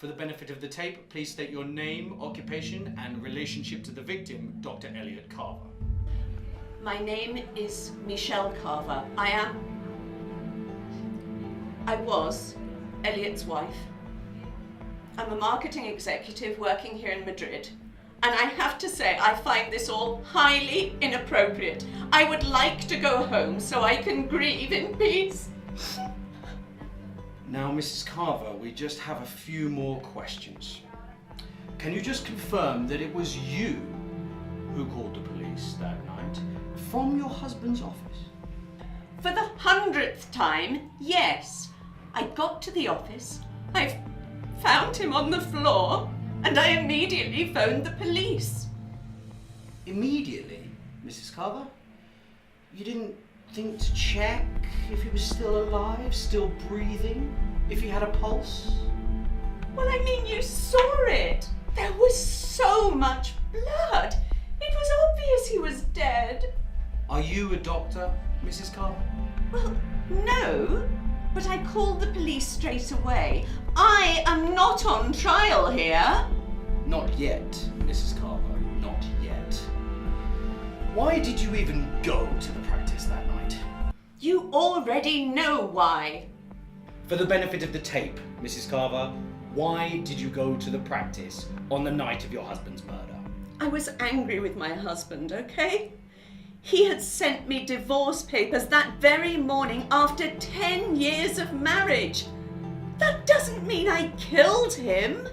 For the benefit of the tape, please state your name, occupation, and relationship to the victim, Dr. Elliot Carver. My name is Michelle Carver. I was Elliot's wife. I'm a marketing executive working here in Madrid. And I have to say, I find this all highly inappropriate. I would like to go home so I can grieve in peace. Now, Mrs. Carver, we just have a few more questions. Can you just confirm that it was you who called the police that night from your husband's office? For the 100th time, yes. I got to the office, I found him on the floor, and I immediately phoned the police. Immediately, Mrs. Carver? You didn't think to check if he was still alive, still breathing, if he had a pulse? Well, I mean, you saw it. There was so much blood. It was obvious he was dead. Are you a doctor, Mrs. Carver? Well, no, but I called the police straight away. I am not on trial here. Not yet, Mrs. Carver, not yet. Why did you even go to the practice that night? You already know why. For the benefit of the tape, Mrs. Carver, why did you go to the practice on the night of your husband's murder? I was angry with my husband, okay? He had sent me divorce papers that very morning after 10 years of marriage. That doesn't mean I killed him.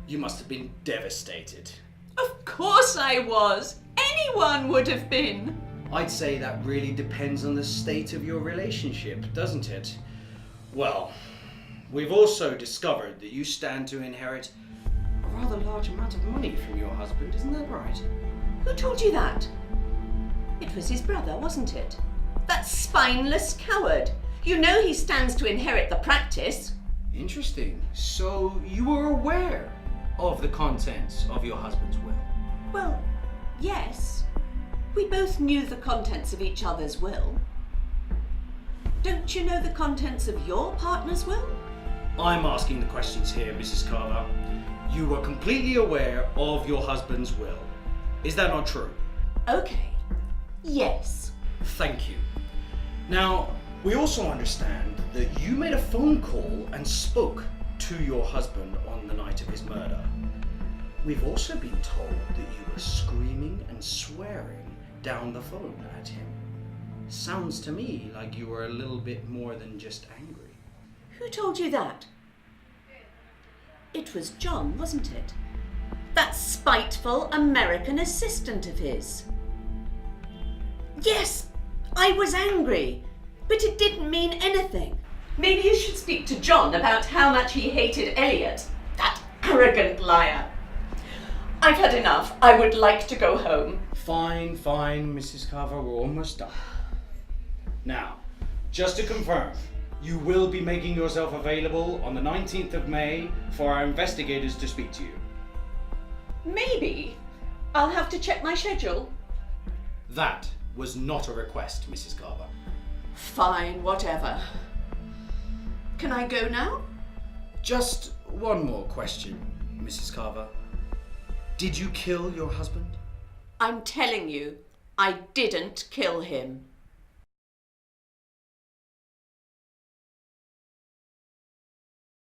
You must have been devastated. Of course I was. Anyone would have been. I'd say that really depends on the state of your relationship, doesn't it? Well, we've also discovered that you stand to inherit a rather large amount of money from your husband, isn't that right? Who told you that? It was his brother, wasn't it? That spineless coward. You know he stands to inherit the practice. Interesting. So you were aware of the contents of your husband's will? Well, yes. We both knew the contents of each other's will. Don't you know the contents of your partner's will? I'm asking the questions here, Mrs. Carver. You were completely aware of your husband's will. Is that not true? Okay. Yes. Thank you. Now, we also understand that you made a phone call and spoke to your husband on the night of his murder. We've also been told that you were screaming and swearing down the phone at him. Sounds to me like you were a little bit more than just angry. Who told you that? It was John, wasn't it? That spiteful American assistant of his. Yes, I was angry, but it didn't mean anything. Maybe you should speak to John about how much he hated Elliot, that arrogant liar. I've had enough. I would like to go home. Fine, Mrs. Carver, we're almost done. Now, just to confirm, you will be making yourself available on the 19th of May for our investigators to speak to you. Maybe. I'll have to check my schedule. That was not a request, Mrs. Carver. Fine, whatever. Can I go now? Just one more question, Mrs. Carver. Did you kill your husband? I'm telling you, I didn't kill him.